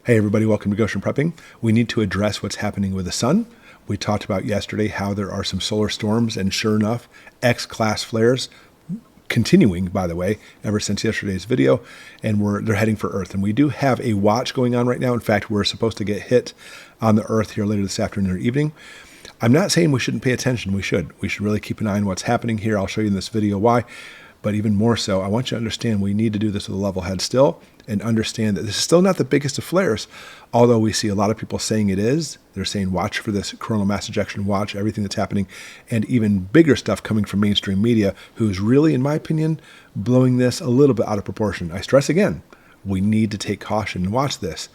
Hey everybody, welcome to Goshen Prepping. We need to address what's happening with the sun. We talked about yesterday how there are some solar storms, and sure enough, X-class flares continuing, by the way, ever since yesterday's video, and they're heading for Earth. And we do have a watch going on right now. In fact, we're supposed to get hit on the Earth here later this afternoon or evening. I'm not saying we shouldn't pay attention. We should. We should really keep an eye on what's happening here. I'll show you in this video why. But even more so, I want you to understand we need to do this with a level head still and understand that this is still not the biggest of flares, although we see a lot of people saying it is. They're saying watch for this coronal mass ejection, watch everything that's happening, and even bigger stuff coming from mainstream media, who's really, in my opinion, blowing this a little bit out of proportion. I stress again, we need to take caution and watch this,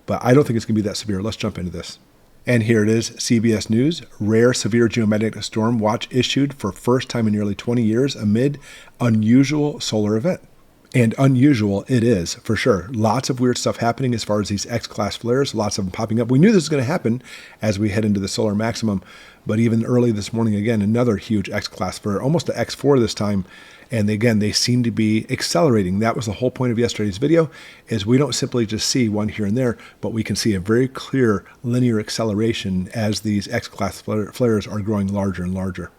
but I don't think it's going to be that severe. Let's jump into this. And here it is, CBS News. Rare severe geomagnetic storm watch issued for first time in nearly 20 years amid unusual solar event. And unusual it is, for sure. Lots of weird stuff happening as far as these X-class flares, lots of them popping up. We knew this was going to happen as we head into the solar maximum, but even early this morning, again, another huge X-class flare, almost an X4 this time. And again, they seem to be accelerating. That was the whole point of yesterday's video, is we don't simply just see one here and there, but we can see a very clear linear acceleration as these X-class flares are growing larger and larger.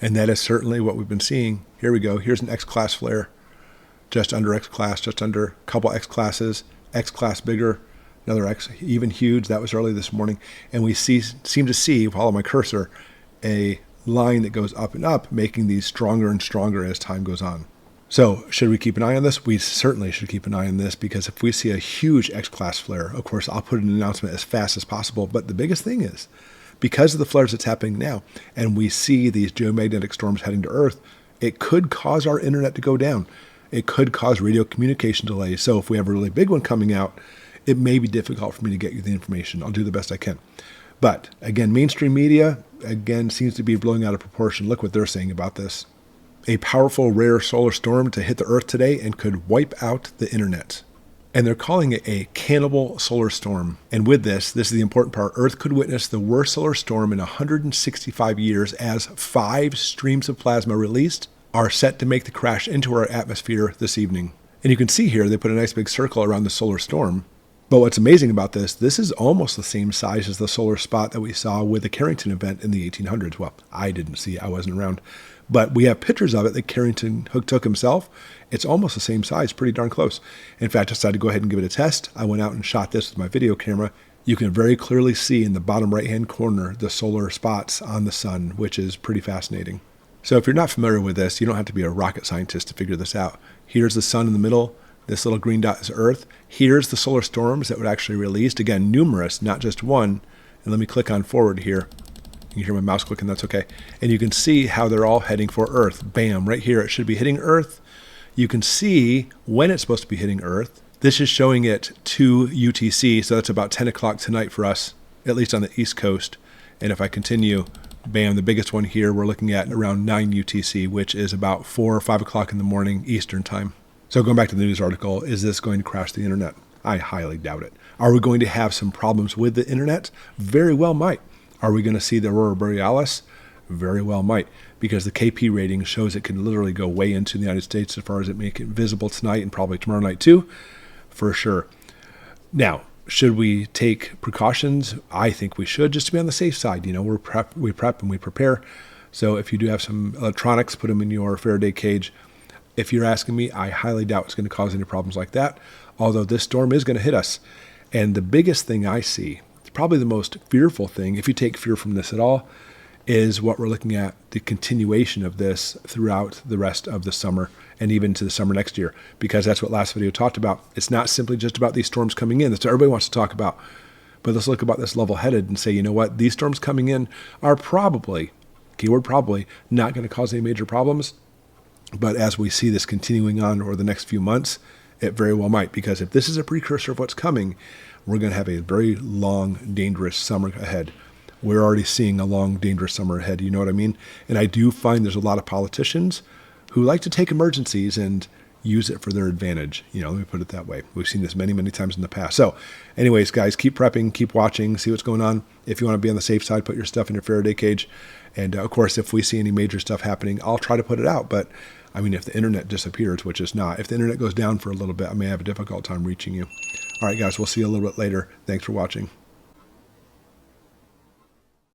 And that is certainly what we've been seeing. Here we go. Here's an X-class flare. Just under X-class, just under a couple X-classes, X-class bigger, another X, even huge. That was early this morning. And we seem to see, follow my cursor, a line that goes up and up, making these stronger and stronger as time goes on. So should we keep an eye on this? We certainly should keep an eye on this, because if we see a huge X-class flare, of course, I'll put an announcement as fast as possible. But the biggest thing is, because of the flares that's happening now, and we see these geomagnetic storms heading to Earth, it could cause our internet to go down. It could cause radio communication delays. So if we have a really big one coming out, it may be difficult for me to get you the information. I'll do the best I can. But again, mainstream media, again, seems to be blowing out of proportion. Look what they're saying about this. A powerful, rare solar storm to hit the Earth today and could wipe out the internet. And they're calling it a cannibal solar storm. And with this is the important part. Earth could witness the worst solar storm in 165 years as 5 streams of plasma released are set to make the crash into our atmosphere this evening. And you can see here, they put a nice big circle around the solar storm. But what's amazing about this is almost the same size as the solar spot that we saw with the Carrington event in the 1800s. Well, I didn't see it, I wasn't around. But we have pictures of it that Carrington took himself. It's almost the same size, pretty darn close. In fact, I decided to go ahead and give it a test. I went out and shot this with my video camera. You can very clearly see in the bottom right-hand corner the solar spots on the sun, which is pretty fascinating. So if you're not familiar with this, you don't have to be a rocket scientist to figure this out. Here's the sun in the middle. This little green dot is Earth. Here's the solar storms that were actually released. Again, numerous, not just one. And let me click on forward here. You can hear my mouse clicking, that's okay. And you can see how they're all heading for Earth. Bam, right here. It should be hitting Earth. You can see when it's supposed to be hitting Earth. This is showing it to UTC, so that's about 10 o'clock tonight for us, at least on the East Coast. And if I continue, bam, the biggest one here, we're looking at around 9 UTC, which is about 4 or 5 o'clock in the morning Eastern time. So going back to the news article, is this going to crash the internet? I highly doubt it. Are we going to have some problems with the internet? Very well might. Are we going to see the Aurora Borealis? Very well might, because the KP rating shows it can literally go way into the United States as far as it make it visible tonight and probably tomorrow night too, for sure. Now, should we take precautions? I think we should, just to be on the safe side. You know, we prep and we prepare. So if you do have some electronics, put them in your Faraday cage. If you're asking me, I highly doubt it's going to cause any problems like that, although this storm is going to hit us. And the biggest thing I see, probably the most fearful thing, if you take fear from this at all, is what we're looking at, the continuation of this throughout the rest of the summer and even to the summer next year, because that's what last video talked about. It's not simply just about these storms coming in. That's what everybody wants to talk about. But let's look about this level-headed and say, you know what, these storms coming in are probably, keyword probably, not going to cause any major problems. But as we see this continuing on over the next few months, it very well might, because if this is a precursor of what's coming, we're going to have a very long, dangerous summer ahead. We're already seeing a long, dangerous summer ahead. You know what I mean? And I do find there's a lot of politicians who like to take emergencies and use it for their advantage. You know, let me put it that way. We've seen this many, many times in the past. So anyways, guys, keep prepping, keep watching, see what's going on. If you want to be on the safe side, put your stuff in your Faraday cage. And of course, if we see any major stuff happening, I'll try to put it out. But I mean, if the internet disappears, which is not, if the internet goes down for a little bit, I may have a difficult time reaching you. All right, guys, we'll see you a little bit later. Thanks for watching.